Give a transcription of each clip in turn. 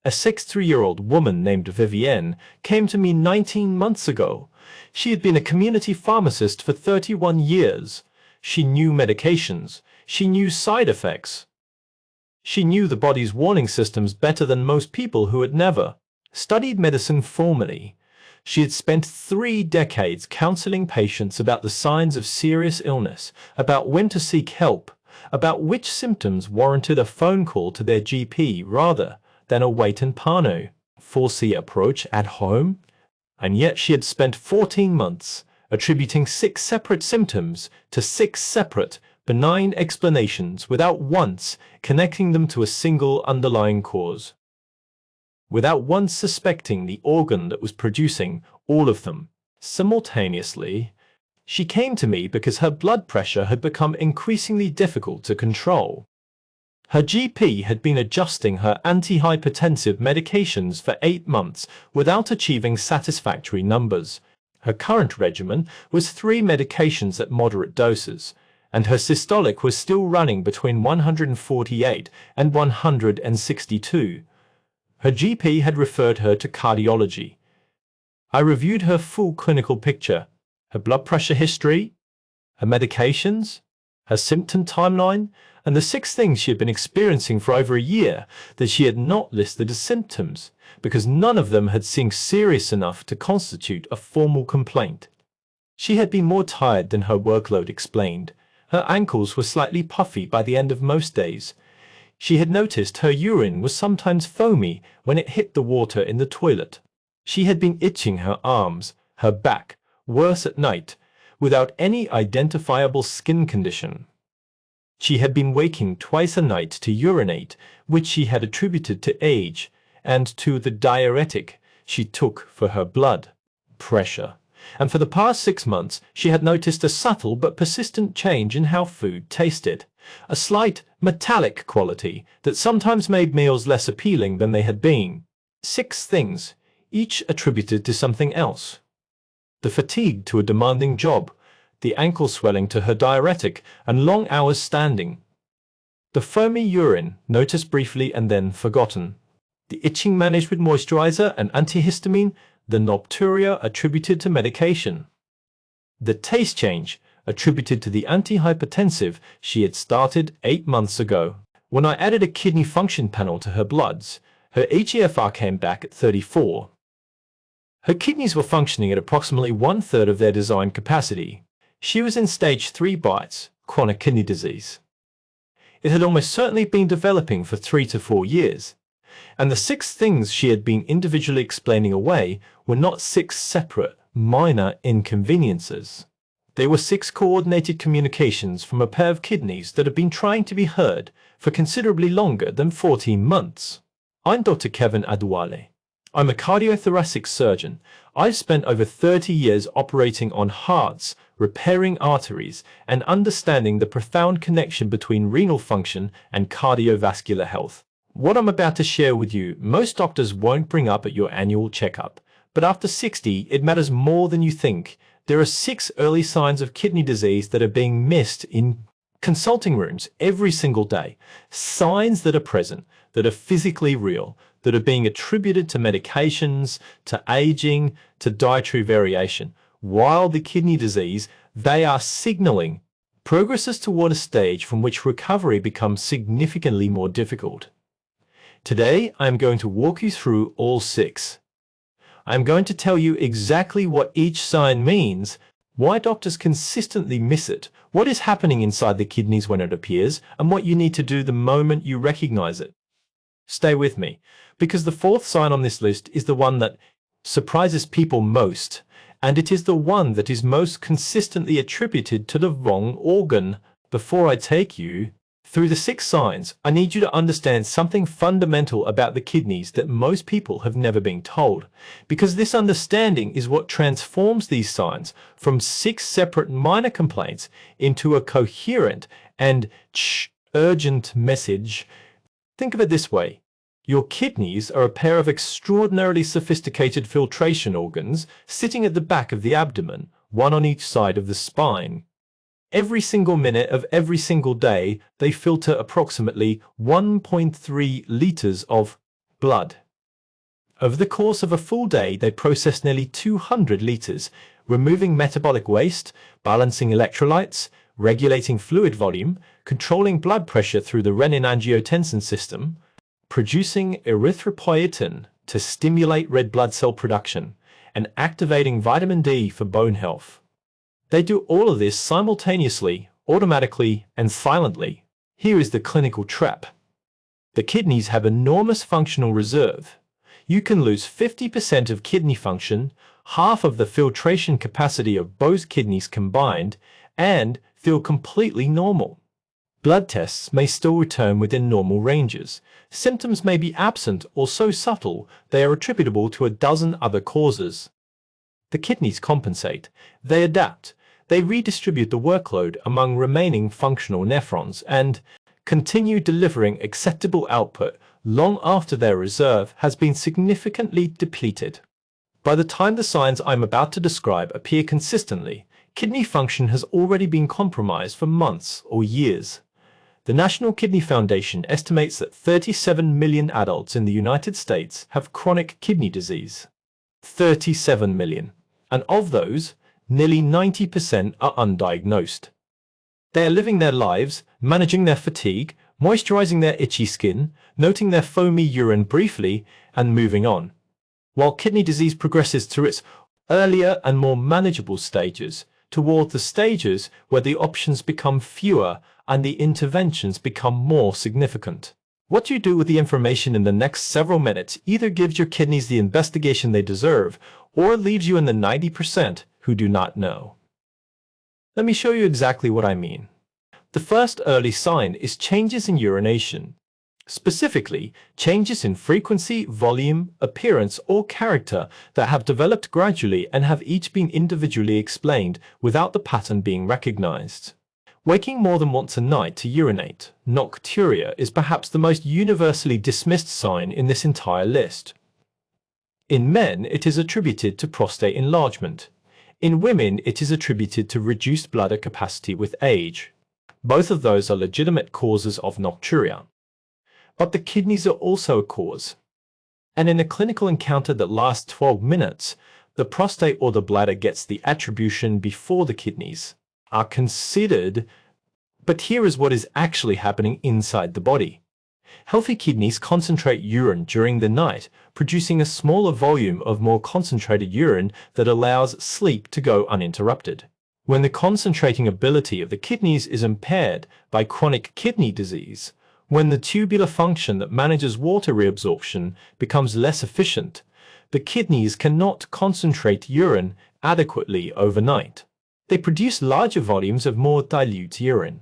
A 63-year-old woman named Vivienne came to me 19 months ago. She had been a community pharmacist for 31 years. She knew medications. She knew side effects. She knew the body's warning systems better than most people who had never studied medicine formally. She had spent 3 decades counseling patients about the signs of serious illness, about when to seek help, about which symptoms warranted a phone call to their GP rather than a wait and pano 4C approach at home. And yet she had spent 14 months attributing 6 separate symptoms to 6 separate benign explanations without once connecting them to a single underlying cause, without once suspecting the organ that was producing all of them. Simultaneously, she came to me because her blood pressure had become increasingly difficult to control. Her GP had been adjusting her antihypertensive medications for 8 months without achieving satisfactory numbers. Her current regimen was 3 medications at moderate doses, and her systolic was still running between 148 and 162. Her GP had referred her to cardiology. I reviewed her full clinical picture, her blood pressure history, her medications, her symptom timeline, and the 6 things she had been experiencing for over a year that she had not listed as symptoms, because none of them had seemed serious enough to constitute a formal complaint. She had been more tired than her workload explained. Her ankles were slightly puffy by the end of most days. She had noticed her urine was sometimes foamy when it hit the water in the toilet. She had been itching her arms, her back, worse at night, without any identifiable skin condition. She had been waking twice a night to urinate, which she had attributed to age, and to the diuretic she took for her blood pressure. And for the past 6 months, she had noticed a subtle but persistent change in how food tasted, a slight metallic quality that sometimes made meals less appealing than they had been. 6 things, each attributed to something else. The fatigue to a demanding job, the ankle swelling to her diuretic, and long hours standing. The foamy urine, noticed briefly and then forgotten. The itching managed with moisturizer and antihistamine, the nocturia attributed to medication. The taste change attributed to the antihypertensive she had started 8 months ago. When I added a kidney function panel to her bloods, her eGFR came back at 34. Her kidneys were functioning at approximately 1/3 of their design capacity. She was in stage 3 bites, chronic kidney disease. It had almost certainly been developing for 3 to 4 years. And the 6 things she had been individually explaining away were not 6 separate, minor inconveniences. They were 6 coordinated communications from a pair of kidneys that had been trying to be heard for considerably longer than 14 months. I'm Dr. Kevin Adewale. I'm a cardiothoracic surgeon. I've spent over 30 years operating on hearts, repairing arteries, and understanding the profound connection between renal function and cardiovascular health. What I'm about to share with you, most doctors won't bring up at your annual checkup, but after 60, it matters more than you think. There are 6 early signs of kidney disease that are being missed in consulting rooms every single day. Signs that are present, that are physically real, that are being attributed to medications, to aging, to dietary variation. While the kidney disease, they are signaling progresses toward a stage from which recovery becomes significantly more difficult. Today, I am going to walk you through all 6. I am going to tell you exactly what each sign means, why doctors consistently miss it, what is happening inside the kidneys when it appears, and what you need to do the moment you recognize it. Stay with me, because the 4th sign on this list is the one that surprises people most, and it is the one that is most consistently attributed to the wrong organ. Before I take you through the 6 signs, I need you to understand something fundamental about the kidneys that most people have never been told, because this understanding is what transforms these signs from 6 separate minor complaints into a coherent and urgent message. Think of it this way. Your kidneys are a pair of extraordinarily sophisticated filtration organs sitting at the back of the abdomen, one on each side of the spine. Every single minute of every single day, they filter approximately 1.3 liters of blood. Over the course of a full day, they process nearly 200 liters, removing metabolic waste, balancing electrolytes, regulating fluid volume, controlling blood pressure through the renin-angiotensin system, producing erythropoietin to stimulate red blood cell production, and activating vitamin D for bone health. They do all of this simultaneously, automatically, and silently. Here is the clinical trap. The kidneys have enormous functional reserve. You can lose 50% of kidney function, half of the filtration capacity of both kidneys combined, and feel completely normal. Blood tests may still return within normal ranges. Symptoms may be absent or so subtle they are attributable to a dozen other causes. The kidneys compensate. They adapt. They redistribute the workload among remaining functional nephrons and continue delivering acceptable output long after their reserve has been significantly depleted. By the time the signs I'm about to describe appear consistently, kidney function has already been compromised for months or years. The National Kidney Foundation estimates that 37 million adults in the United States have chronic kidney disease. 37 million. And of those, nearly 90% are undiagnosed. They are living their lives, managing their fatigue, moisturizing their itchy skin, noting their foamy urine briefly, and moving on. While kidney disease progresses through its earlier and more manageable stages, toward the stages where the options become fewer and the interventions become more significant. What you do with the information in the next several minutes either gives your kidneys the investigation they deserve or leaves you in the 90% who do not know. Let me show you exactly what I mean. The first early sign is changes in urination. Specifically, changes in frequency, volume, appearance, or character that have developed gradually and have each been individually explained without the pattern being recognized. Waking more than once a night to urinate, nocturia, is perhaps the most universally dismissed sign in this entire list. In men, it is attributed to prostate enlargement. In women, it is attributed to reduced bladder capacity with age. Both of those are legitimate causes of nocturia. But the kidneys are also a cause. And in a clinical encounter that lasts 12 minutes, the prostate or the bladder gets the attribution before the kidneys are considered. But here is what is actually happening inside the body. Healthy kidneys concentrate urine during the night, producing a smaller volume of more concentrated urine that allows sleep to go uninterrupted. When the concentrating ability of the kidneys is impaired by chronic kidney disease, when the tubular function that manages water reabsorption becomes less efficient, the kidneys cannot concentrate urine adequately overnight. They produce larger volumes of more dilute urine.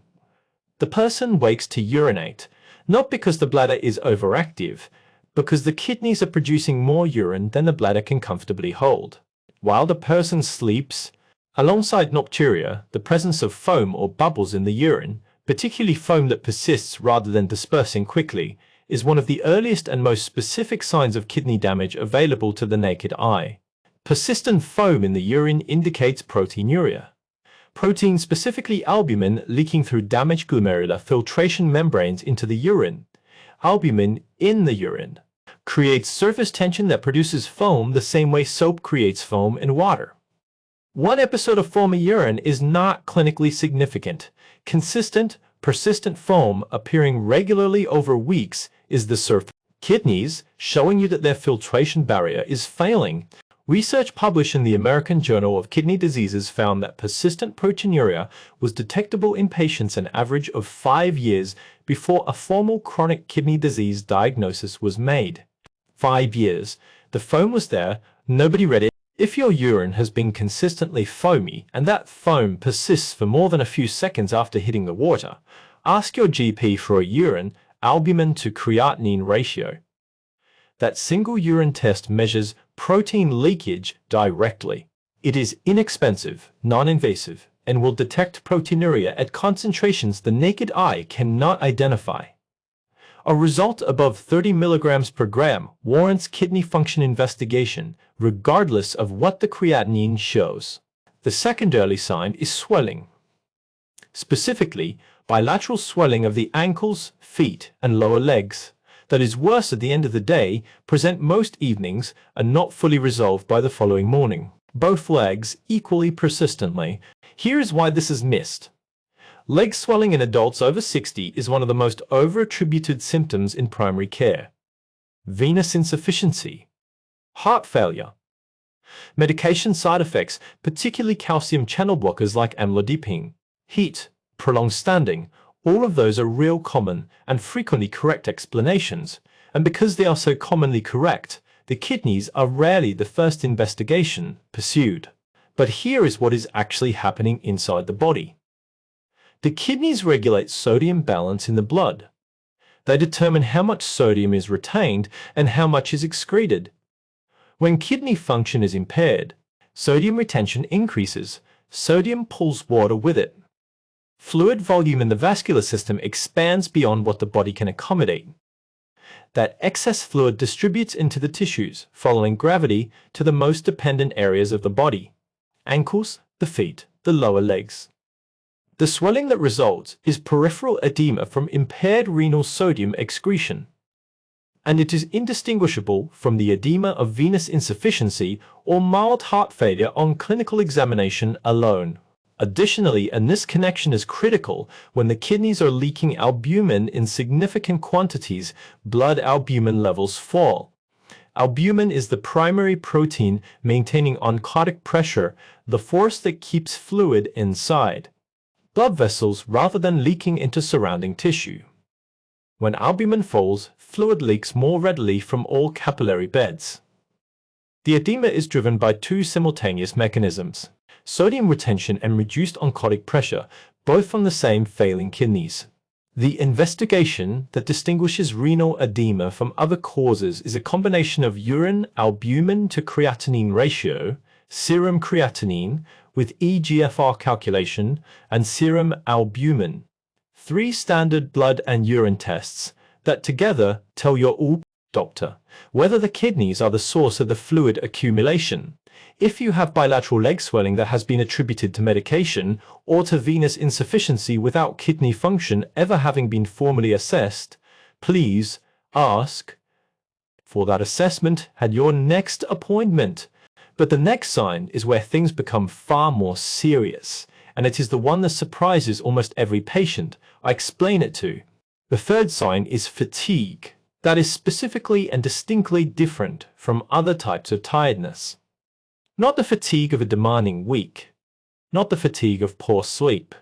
The person wakes to urinate, not because the bladder is overactive, because the kidneys are producing more urine than the bladder can comfortably hold. While the person sleeps, alongside nocturia, the presence of foam or bubbles in the urine, particularly foam that persists rather than dispersing quickly, is one of the earliest and most specific signs of kidney damage available to the naked eye. Persistent foam in the urine indicates proteinuria. Protein, specifically albumin, leaking through damaged glomerular filtration membranes into the urine. Albumin in the urine creates surface tension that produces foam the same way soap creates foam in water. One episode of foamy urine is not clinically significant. Consistent, persistent foam appearing regularly over weeks is the surface. Kidneys, showing you that their filtration barrier is failing. Research published in the American Journal of Kidney Diseases found that persistent proteinuria was detectable in patients an average of 5 years before a formal chronic kidney disease diagnosis was made. 5 years. The foam was there, nobody read it. If your urine has been consistently foamy and that foam persists for more than a few seconds after hitting the water, ask your GP for a urine albumin to creatinine ratio. That single urine test measures protein leakage directly. It is inexpensive, non-invasive, and will detect proteinuria at concentrations the naked eye cannot identify. A result above 30 milligrams per gram warrants kidney function investigation, regardless of what the creatinine shows. The second early sign is swelling. Specifically, bilateral swelling of the ankles, feet, and lower legs. that is worse at the end of the day, present most evenings, and not fully resolved by the following morning. Both legs equally persistently. Here is why this is missed. Leg swelling in adults over 60 is one of the most over-attributed symptoms in primary care. Venous insufficiency, heart failure, medication side effects, particularly calcium channel blockers like amlodipine, heat, prolonged standing, all of those are real common and frequently correct explanations, and because they are so commonly correct, the kidneys are rarely the first investigation pursued. But here is what is actually happening inside the body. The kidneys regulate sodium balance in the blood. They determine how much sodium is retained and how much is excreted. When kidney function is impaired, sodium retention increases. Sodium pulls water with it. Fluid volume in the vascular system expands beyond what the body can accommodate. That excess fluid distributes into the tissues, following gravity, to the most dependent areas of the body: ankles, the feet, the lower legs. The swelling that results is peripheral edema from impaired renal sodium excretion, and it is indistinguishable from the edema of venous insufficiency or mild heart failure on clinical examination alone. Additionally, and this connection is critical, when the kidneys are leaking albumin in significant quantities, blood albumin levels fall. Albumin is the primary protein maintaining oncotic pressure, the force that keeps fluid inside blood vessels rather than leaking into surrounding tissue. When albumin falls, fluid leaks more readily from all capillary beds. The edema is driven by two simultaneous mechanisms: sodium retention and reduced oncotic pressure, both from the same failing kidneys. The investigation that distinguishes renal edema from other causes is a combination of urine albumin to creatinine ratio, serum creatinine with eGFR calculation, and serum albumin. 3 standard blood and urine tests that together tell your doctor whether the kidneys are the source of the fluid accumulation. If you have bilateral leg swelling that has been attributed to medication or to venous insufficiency without kidney function ever having been formally assessed, please ask for that assessment at your next appointment. But the next sign is where things become far more serious, and it is the one that surprises almost every patient I explain it to. The third sign is fatigue, that is specifically and distinctly different from other types of tiredness. Not the fatigue of a demanding week, not the fatigue of poor sleep.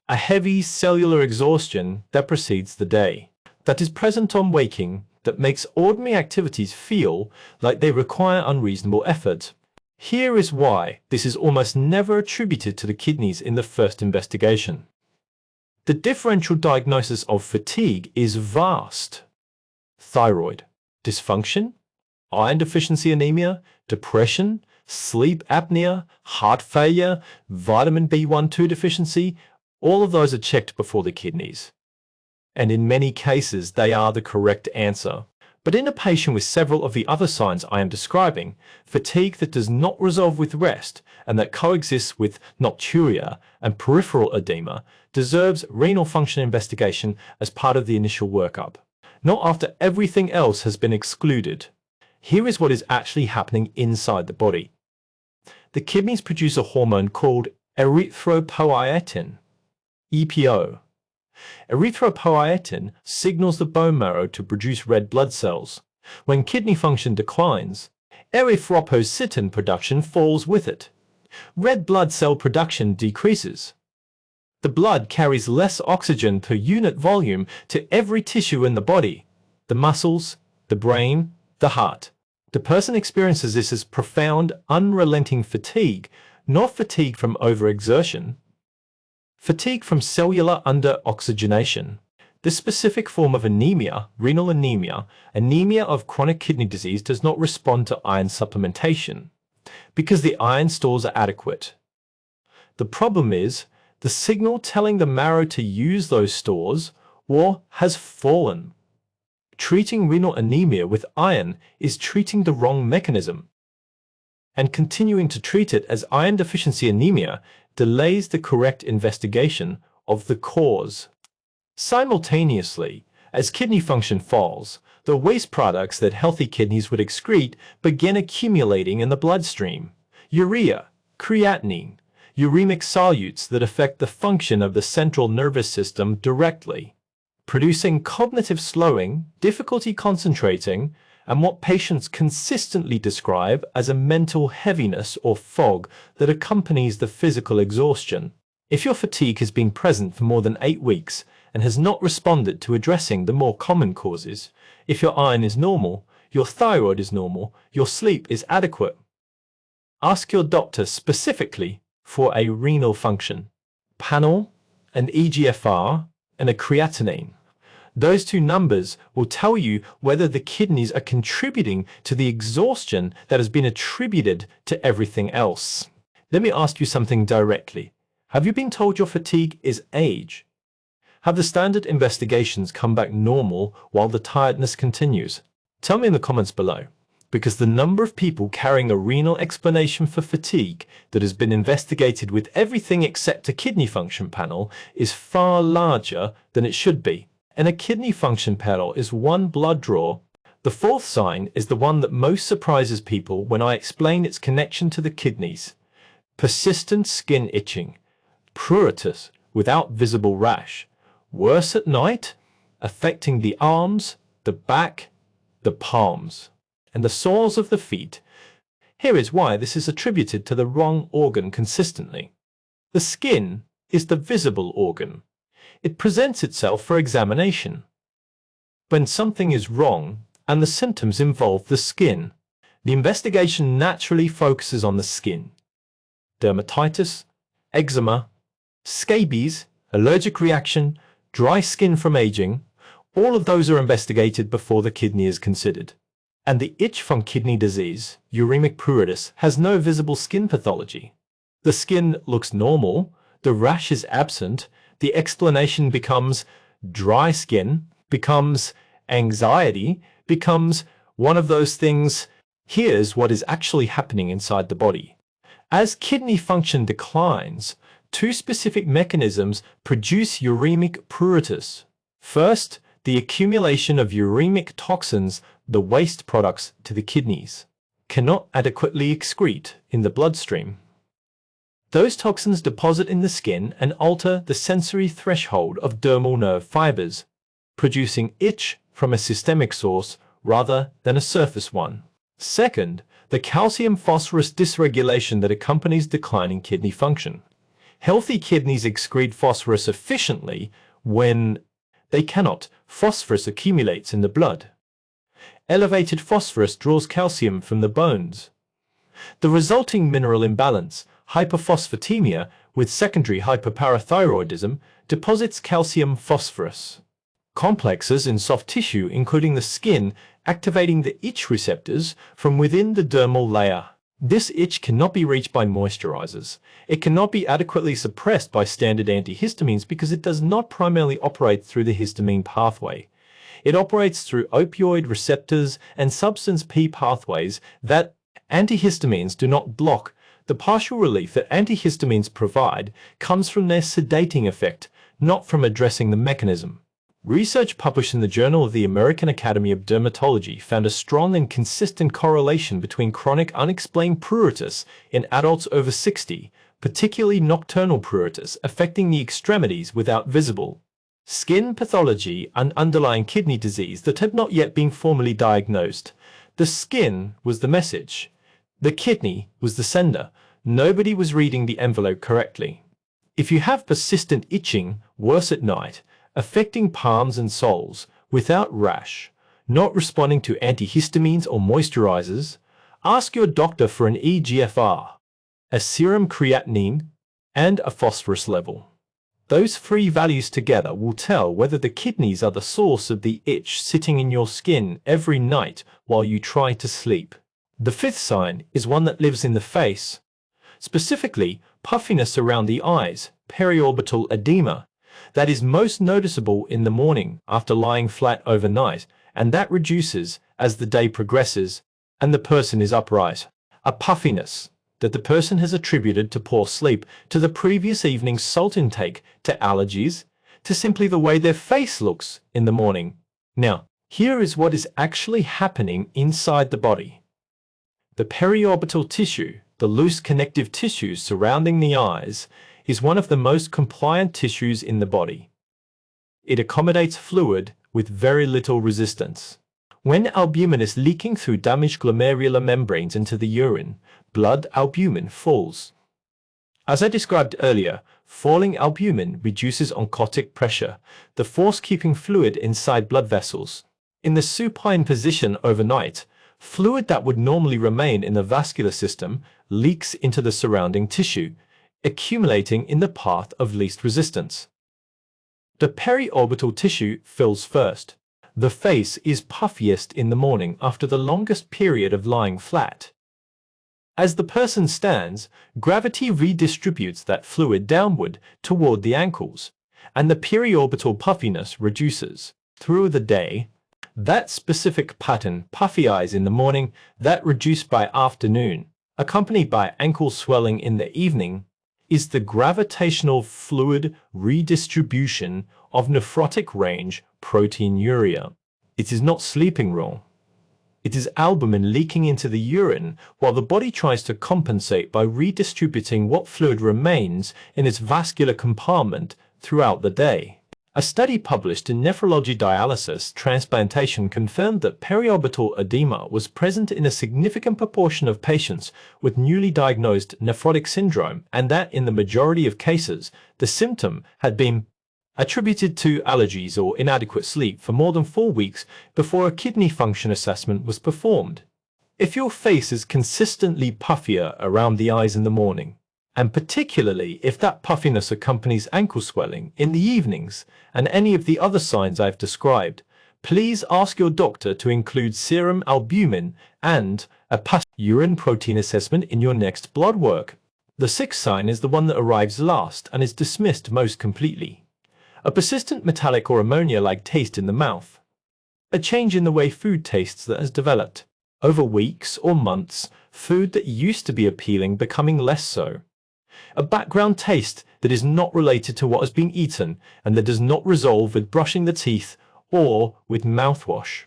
A heavy cellular exhaustion that precedes the day, that is present on waking, that makes ordinary activities feel like they require unreasonable effort. Here is why this is almost never attributed to the kidneys in the first investigation. The differential diagnosis of fatigue is vast. Thyroid dysfunction, iron deficiency anemia, depression, sleep apnea, heart failure, vitamin B1-2 deficiency, all of those are checked before the kidneys. And in many cases, they are the correct answer. But in a patient with several of the other signs I am describing, fatigue that does not resolve with rest and that coexists with nocturia and peripheral edema deserves renal function investigation as part of the initial workup, not after everything else has been excluded. Here is what is actually happening inside the body. The kidneys produce a hormone called erythropoietin, EPO. Erythropoietin signals the bone marrow to produce red blood cells. When kidney function declines, erythropoietin production falls with it. Red blood cell production decreases. The blood carries less oxygen per unit volume to every tissue in the body: the muscles, the brain, the heart. The person experiences this as profound, unrelenting fatigue, not fatigue from overexertion. Fatigue from cellular under-oxygenation. This specific form of anemia, renal anemia, anemia of chronic kidney disease, does not respond to iron supplementation because the iron stores are adequate. The problem is, the signal telling the marrow to use those stores has fallen. Treating renal anemia with iron is treating the wrong mechanism, and continuing to treat it as iron deficiency anemia delays the correct investigation of the cause. Simultaneously, As kidney function falls, the waste products that healthy kidneys would excrete begin accumulating in the bloodstream. Urea, creatinine, uremic solutes that affect the function of the central nervous system directly, producing cognitive slowing, difficulty concentrating, and what patients consistently describe as a mental heaviness or fog that accompanies the physical exhaustion. If your fatigue has been present for more than 8 weeks and has not responded to addressing the more common causes, if your iron is normal, your thyroid is normal, your sleep is adequate, ask your doctor specifically for a renal function panel, an EGFR, and a creatinine. Those two numbers will tell you whether the kidneys are contributing to the exhaustion that has been attributed to everything else. Let me ask you something directly. Have you been told your fatigue is age? Have the standard investigations come back normal while the tiredness continues? Tell me in the comments below, because the number of people carrying a renal explanation for fatigue that has been investigated with everything except a kidney function panel is far larger than it should be. And a kidney function panel is one blood draw. The fourth sign is the one that most surprises people when I explain its connection to the kidneys. Persistent skin itching, pruritus without visible rash, worse at night, affecting the arms, the back, the palms, and the soles of the feet. Here is why this is attributed to the wrong organ consistently. The skin is the visible organ. It presents itself for examination. When something is wrong and the symptoms involve the skin, the investigation naturally focuses on the skin. Dermatitis, eczema, scabies, allergic reaction, dry skin from aging, all of those are investigated before the kidney is considered. And the itch from kidney disease, uremic pruritus, has no visible skin pathology. The skin looks normal, the rash is absent, the explanation becomes dry skin, becomes anxiety, becomes one of those things. Here's what is actually happening inside the body. As kidney function declines, two specific mechanisms produce uremic pruritus. First, the accumulation of uremic toxins, the waste products to the kidneys, cannot adequately excrete in the bloodstream. Those toxins deposit in the skin and alter the sensory threshold of dermal nerve fibers, producing itch from a systemic source rather than a surface one. Second, the calcium-phosphorus dysregulation that accompanies declining kidney function. Healthy kidneys excrete phosphorus efficiently. When they cannot, phosphorus accumulates in the blood. Elevated phosphorus draws calcium from the bones. The resulting mineral imbalance, hyperphosphatemia with secondary hyperparathyroidism, deposits calcium phosphorus complexes in soft tissue, including the skin, activating the itch receptors from within the dermal layer. This itch cannot be reached by moisturizers. It cannot be adequately suppressed by standard antihistamines because it does not primarily operate through the histamine pathway. It operates through opioid receptors and substance P pathways that antihistamines do not block. The partial relief that antihistamines provide comes from their sedating effect, not from addressing the mechanism. Research published in the Journal of the American Academy of Dermatology found a strong and consistent correlation between chronic unexplained pruritus in adults over 60, particularly nocturnal pruritus affecting the extremities without visible skin pathology and underlying kidney disease that had not yet been formally diagnosed. The skin was the message. The kidney was the sender. Nobody was reading the envelope correctly. If you have persistent itching, worse at night, affecting palms and soles, without rash, not responding to antihistamines or moisturizers, ask your doctor for an EGFR, a serum creatinine, and a phosphorus level. Those three values together will tell whether the kidneys are the source of the itch sitting in your skin every night while you try to sleep. The fifth sign is one that lives in the face, specifically puffiness around the eyes, periorbital edema, that is most noticeable in the morning after lying flat overnight, and that reduces as the day progresses and the person is upright. A puffiness that the person has attributed to poor sleep, to the previous evening's salt intake, to allergies, to simply the way their face looks in the morning. Now, here is what is actually happening inside the body. The periorbital tissue, the loose connective tissue surrounding the eyes, is one of the most compliant tissues in the body. It accommodates fluid with very little resistance. When albumin is leaking through damaged glomerular membranes into the urine, blood albumin falls. As I described earlier, falling albumin reduces oncotic pressure, the force keeping fluid inside blood vessels. In the supine position overnight, fluid that would normally remain in the vascular system leaks into the surrounding tissue, accumulating in the path of least resistance. The periorbital tissue fills first. The face is puffiest in the morning after the longest period of lying flat. As the person stands, gravity redistributes that fluid downward toward the ankles, and the periorbital puffiness reduces. Through the day, that specific pattern, puffy eyes in the morning, that reduced by afternoon, accompanied by ankle swelling in the evening, is the gravitational fluid redistribution of nephrotic range proteinuria. It is not sleeping wrong. It is albumin leaking into the urine while the body tries to compensate by redistributing what fluid remains in its vascular compartment throughout the day. A study published in Nephrology Dialysis Transplantation confirmed that periorbital edema was present in a significant proportion of patients with newly diagnosed nephrotic syndrome, and that in the majority of cases, the symptom had been attributed to allergies or inadequate sleep for more than 4 weeks before a kidney function assessment was performed. If your face is consistently puffier around the eyes in the morning, and particularly if that puffiness accompanies ankle swelling in the evenings and any of the other signs I've described, please ask your doctor to include serum albumin and a urine protein assessment in your next blood work. The sixth sign is the one that arrives last and is dismissed most completely. A persistent metallic or ammonia-like taste in the mouth. A change in the way food tastes that has developed. Over weeks or months, food that used to be appealing becoming less so. A background taste that is not related to what has been eaten and that does not resolve with brushing the teeth or with mouthwash.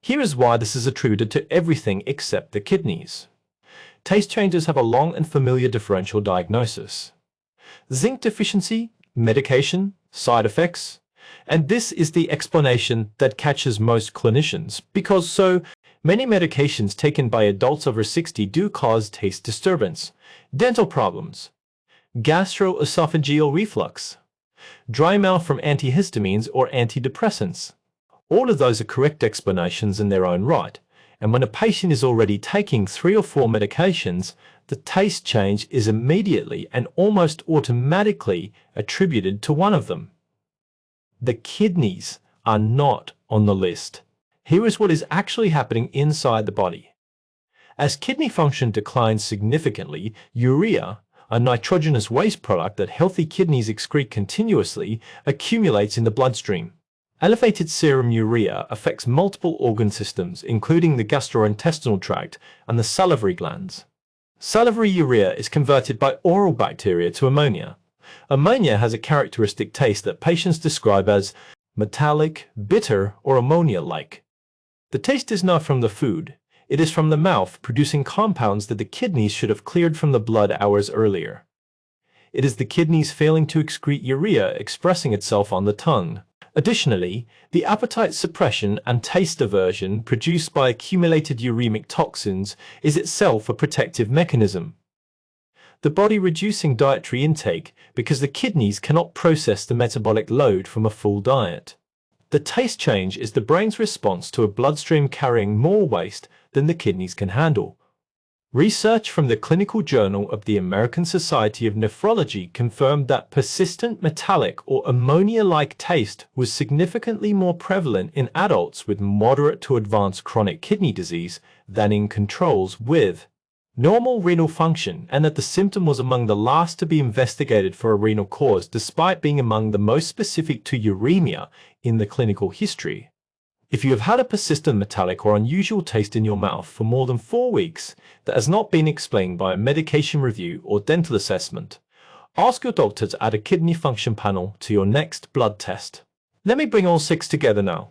Here is why this is attributed to everything except the kidneys. Taste changes have a long and familiar differential diagnosis. Zinc deficiency, medication, side effects, and this is the explanation that catches most clinicians because so many medications taken by adults over 60 do cause taste disturbance, dental problems, gastroesophageal reflux, dry mouth from antihistamines or antidepressants. All of those are correct explanations in their own right, and when a patient is already taking 3 or 4 medications, the taste change is immediately and almost automatically attributed to one of them. The kidneys are not on the list. Here is what is actually happening inside the body. As kidney function declines significantly, urea, a nitrogenous waste product that healthy kidneys excrete continuously, accumulates in the bloodstream. Elevated serum urea affects multiple organ systems, including the gastrointestinal tract and the salivary glands. Salivary urea is converted by oral bacteria to ammonia. Ammonia has a characteristic taste that patients describe as metallic, bitter, or ammonia-like. The taste is not from the food. It is from the mouth producing compounds that the kidneys should have cleared from the blood hours earlier. It is the kidneys failing to excrete urea expressing itself on the tongue. Additionally, the appetite suppression and taste aversion produced by accumulated uremic toxins is itself a protective mechanism. The body reducing dietary intake because the kidneys cannot process the metabolic load from a full diet. The taste change is the brain's response to a bloodstream carrying more waste than the kidneys can handle. Research from the Clinical Journal of the American Society of Nephrology confirmed that persistent metallic or ammonia-like taste was significantly more prevalent in adults with moderate to advanced chronic kidney disease than in controls with normal renal function, and that the symptom was among the last to be investigated for a renal cause despite being among the most specific to uremia in the clinical history. If you have had a persistent metallic or unusual taste in your mouth for more than 4 weeks that has not been explained by a medication review or dental assessment, ask your doctor to add a kidney function panel to your next blood test. Let me bring all 6 together now.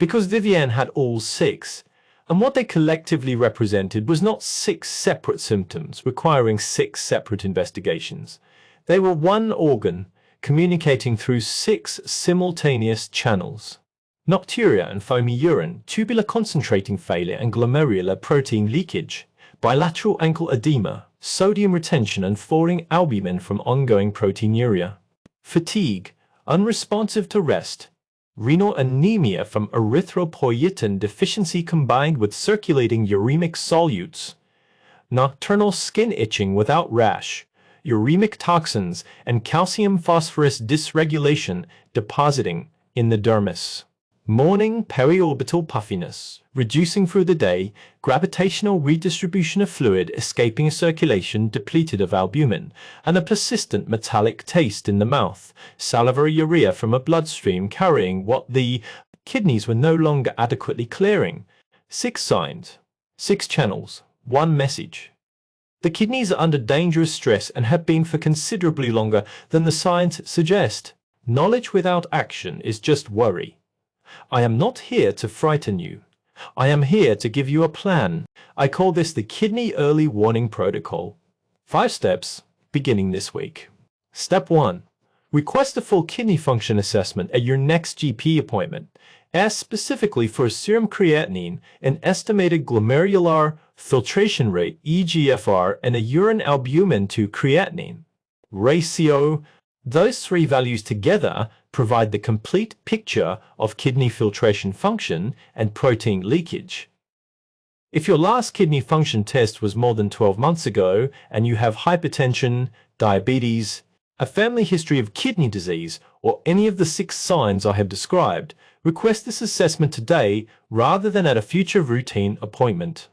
because Vivienne had all six, and what they collectively represented was not six separate symptoms requiring six separate investigations. They were one organ communicating through six simultaneous channels. Nocturia and foamy urine, tubular concentrating failure and glomerular protein leakage, bilateral ankle edema, sodium retention and falling albumin from ongoing proteinuria, fatigue, unresponsive to rest, renal anemia from erythropoietin deficiency combined with circulating uremic solutes, nocturnal skin itching without rash, uremic toxins, and calcium phosphorus dysregulation depositing in the dermis. Morning periorbital puffiness, reducing through the day, gravitational redistribution of fluid escaping circulation depleted of albumin, and a persistent metallic taste in the mouth, salivary urea from a bloodstream carrying what the kidneys were no longer adequately clearing. 6 signs, 6 channels, 1 message. The kidneys are under dangerous stress and have been for considerably longer than the signs suggest. Knowledge without action is just worry. I am not here to frighten you. I am here to give you a plan. I call this the Kidney Early Warning Protocol. 5 steps, beginning this week. Step 1. Request a full kidney function assessment at your next GP appointment. Ask specifically for a serum creatinine, an estimated glomerular filtration rate (eGFR), and a urine albumin to creatinine ratio. Those 3 values together provide the complete picture of kidney filtration function and protein leakage. If your last kidney function test was more than 12 months ago and you have hypertension, diabetes, a family history of kidney disease, or any of the 6 signs I have described, request this assessment today rather than at a future routine appointment.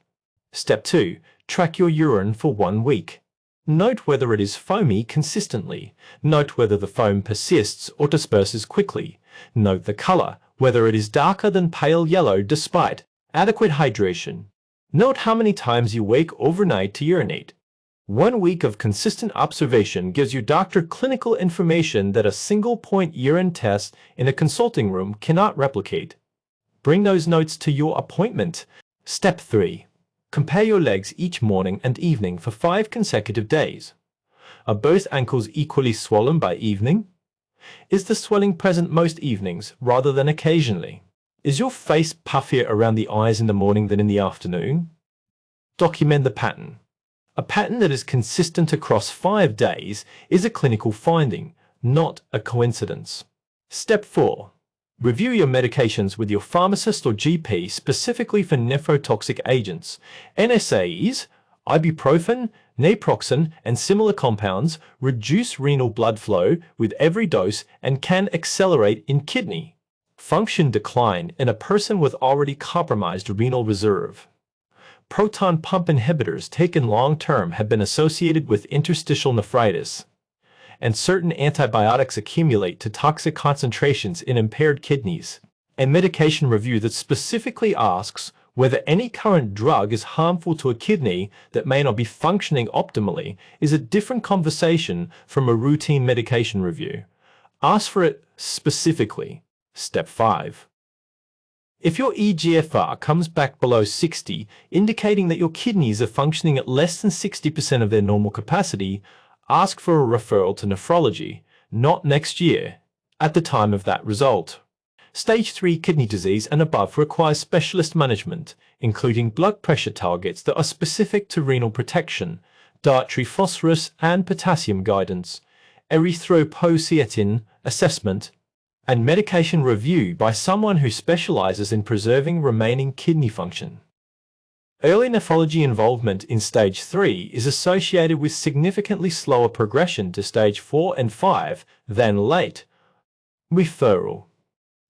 Step 2. Track your urine for 1 week. Note whether it is foamy consistently. Note whether the foam persists or disperses quickly. Note the color, whether it is darker than pale yellow despite adequate hydration. Note how many times you wake overnight to urinate. 1 week of consistent observation gives your doctor clinical information that a single-point urine test in a consulting room cannot replicate. Bring those notes to your appointment. Step 3. Compare your legs each morning and evening for 5 consecutive days. Are both ankles equally swollen by evening? Is the swelling present most evenings rather than occasionally? Is your face puffier around the eyes in the morning than in the afternoon? Document the pattern. A pattern that is consistent across 5 days is a clinical finding, not a coincidence. Step 4. Review your medications with your pharmacist or GP specifically for nephrotoxic agents. NSAIDs, ibuprofen, naproxen, and similar compounds reduce renal blood flow with every dose and can accelerate in kidney function decline in a person with already compromised renal reserve. Proton pump inhibitors taken long-term have been associated with interstitial nephritis, and certain antibiotics accumulate to toxic concentrations in impaired kidneys. A medication review that specifically asks whether any current drug is harmful to a kidney that may not be functioning optimally is a different conversation from a routine medication review. Ask for it specifically. Step 5. If your eGFR comes back below 60, indicating that your kidneys are functioning at less than 60% of their normal capacity, ask for a referral to nephrology, not next year, at the time of that result. Stage 3 kidney disease and above requires specialist management, including blood pressure targets that are specific to renal protection, dietary phosphorus and potassium guidance, erythropoietin assessment, and medication review by someone who specializes in preserving remaining kidney function. Early nephrology involvement in stage 3 is associated with significantly slower progression to stage 4 and 5 than late. Referral.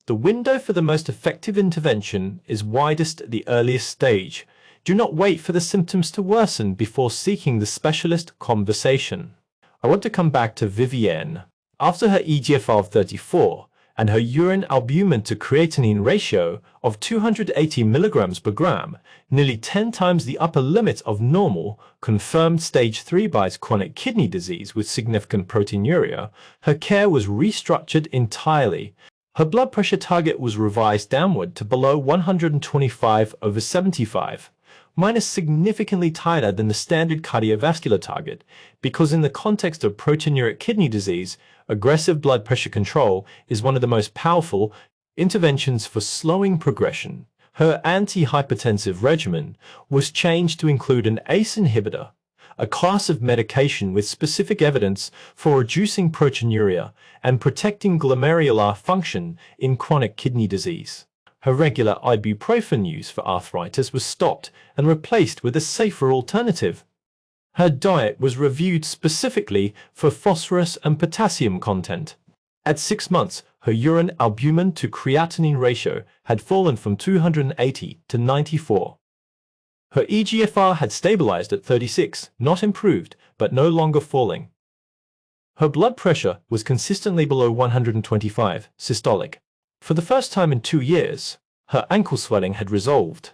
The window for the most effective intervention is widest at the earliest stage. Do not wait for the symptoms to worsen before seeking the specialist conversation. I want to come back to Vivienne. After her eGFR of 34, and her urine albumin to creatinine ratio of 280 mg per gram, nearly 10 times the upper limit of normal, confirmed stage 3 by chronic kidney disease with significant proteinuria, her care was restructured entirely. Her blood pressure target was revised downward to below 125/75, minus significantly tighter than the standard cardiovascular target, because in the context of proteinuric kidney disease, aggressive blood pressure control is one of the most powerful interventions for slowing progression. Her antihypertensive regimen was changed to include an ACE inhibitor, a class of medication with specific evidence for reducing proteinuria and protecting glomerular function in chronic kidney disease. Her regular ibuprofen use for arthritis was stopped and replaced with a safer alternative. Her diet was reviewed specifically for phosphorus and potassium content. At 6 months, her urine albumin to creatinine ratio had fallen from 280 to 94. Her eGFR had stabilized at 36, not improved, but no longer falling. Her blood pressure was consistently below 125 systolic. For the first time in 2 years, her ankle swelling had resolved.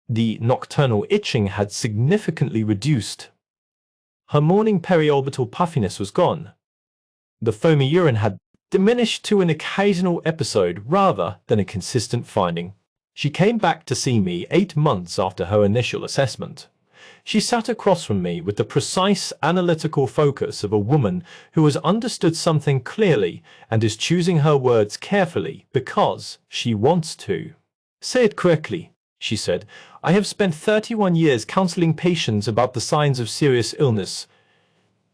The nocturnal itching had significantly reduced. Her morning periorbital puffiness was gone. The foamy urine had diminished to an occasional episode rather than a consistent finding. She came back to see me 8 months after her initial assessment. She sat across from me with the precise analytical focus of a woman who has understood something clearly and is choosing her words carefully because she wants to. "Say it correctly," she said. "I have spent 31 years counseling patients about the signs of serious illness."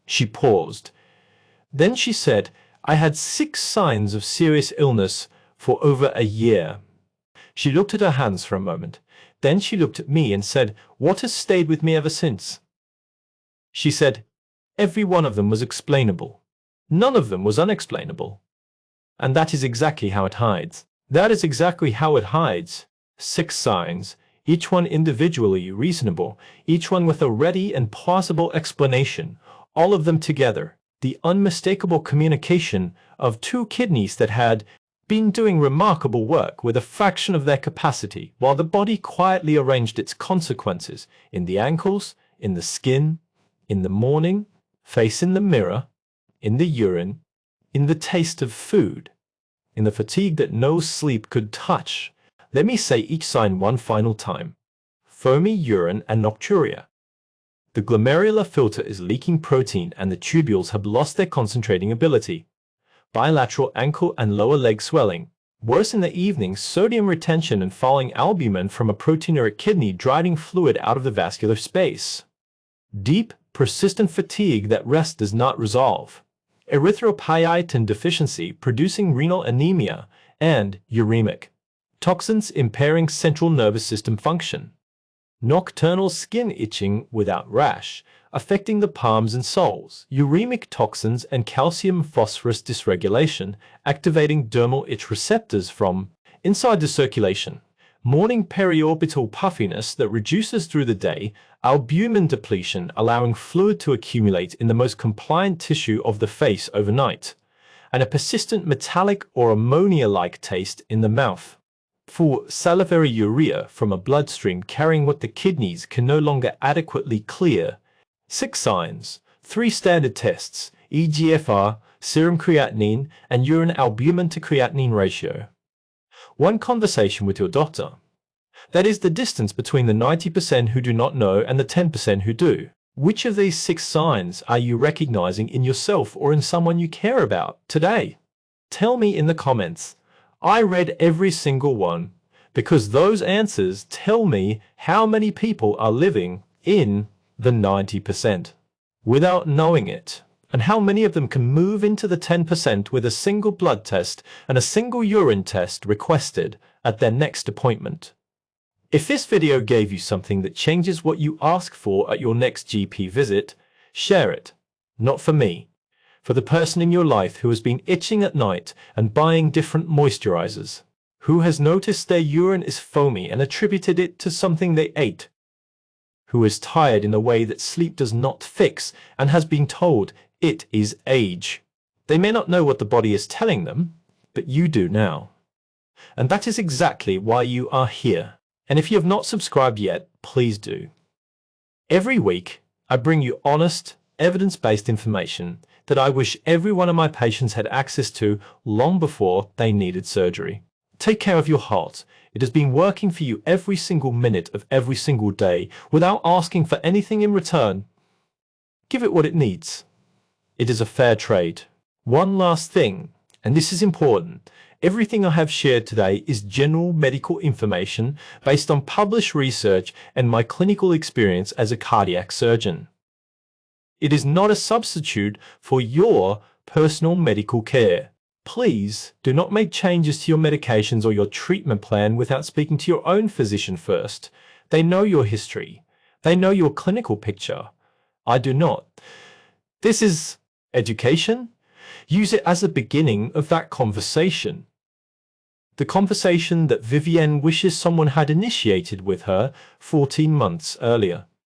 She paused. Then she said, "I had 6 signs of serious illness for over a year." She looked at her hands for a moment. Then she looked at me and said, "What has stayed with me ever since?" She said, "Every one of them was explainable. None of them was unexplainable." And that is exactly how it hides. That is exactly how it hides. 6 signs, each one individually reasonable, each one with a ready and plausible explanation, all of them together. The unmistakable communication of 2 kidneys that had been doing remarkable work with a fraction of their capacity, while the body quietly arranged its consequences in the ankles, in the skin, in the morning, face in the mirror, in the urine, in the taste of food, in the fatigue that no sleep could touch. Let me say each sign one final time. Foamy urine and nocturia. The glomerular filter is leaking protein and the tubules have lost their concentrating ability. Bilateral ankle and lower leg swelling. Worse in the evening, sodium retention and falling albumin from a proteinuric kidney draining fluid out of the vascular space. Deep, persistent fatigue that rest does not resolve. Erythropoietin deficiency producing renal anemia and uremic. Toxins impairing central nervous system function. Nocturnal skin itching without rash, affecting the palms and soles. Uremic toxins and calcium phosphorus dysregulation, activating dermal itch receptors from inside the circulation. Morning periorbital puffiness that reduces through the day. Albumin depletion, allowing fluid to accumulate in the most compliant tissue of the face overnight. And a persistent metallic or ammonia-like taste in the mouth. For salivary urea from a bloodstream carrying what the kidneys can no longer adequately clear. 6 signs, 3 standard tests, eGFR, serum creatinine, and urine albumin to creatinine ratio. 1 conversation with your doctor. That is the distance between the 90% who do not know and the 10% who do. Which of these 6 signs are you recognizing in yourself or in someone you care about today? Tell me in the comments. I read every single one because those answers tell me how many people are living in the 90% without knowing it, and how many of them can move into the 10% with a single blood test and a single urine test requested at their next appointment. If this video gave you something that changes what you ask for at your next GP visit, share it. Not for me. For the person in your life who has been itching at night and buying different moisturizers, who has noticed their urine is foamy and attributed it to something they ate, who is tired in a way that sleep does not fix and has been told it is age. They may not know what the body is telling them, but you do now. And that is exactly why you are here. And if you have not subscribed yet, please do. Every week, I bring you honest, evidence-based information that I wish every one of my patients had access to long before they needed surgery. Take care of your heart. It has been working for you every single minute of every single day without asking for anything in return. Give it what it needs. It is a fair trade. One last thing, and this is important. Everything I have shared today is general medical information based on published research and my clinical experience as a cardiac surgeon. It is not a substitute for your personal medical care. Please do not make changes to your medications or your treatment plan without speaking to your own physician first. They know your history. They know your clinical picture. I do not. This is education. Use it as a beginning of that conversation. The conversation that Vivienne wishes someone had initiated with her 14 months earlier.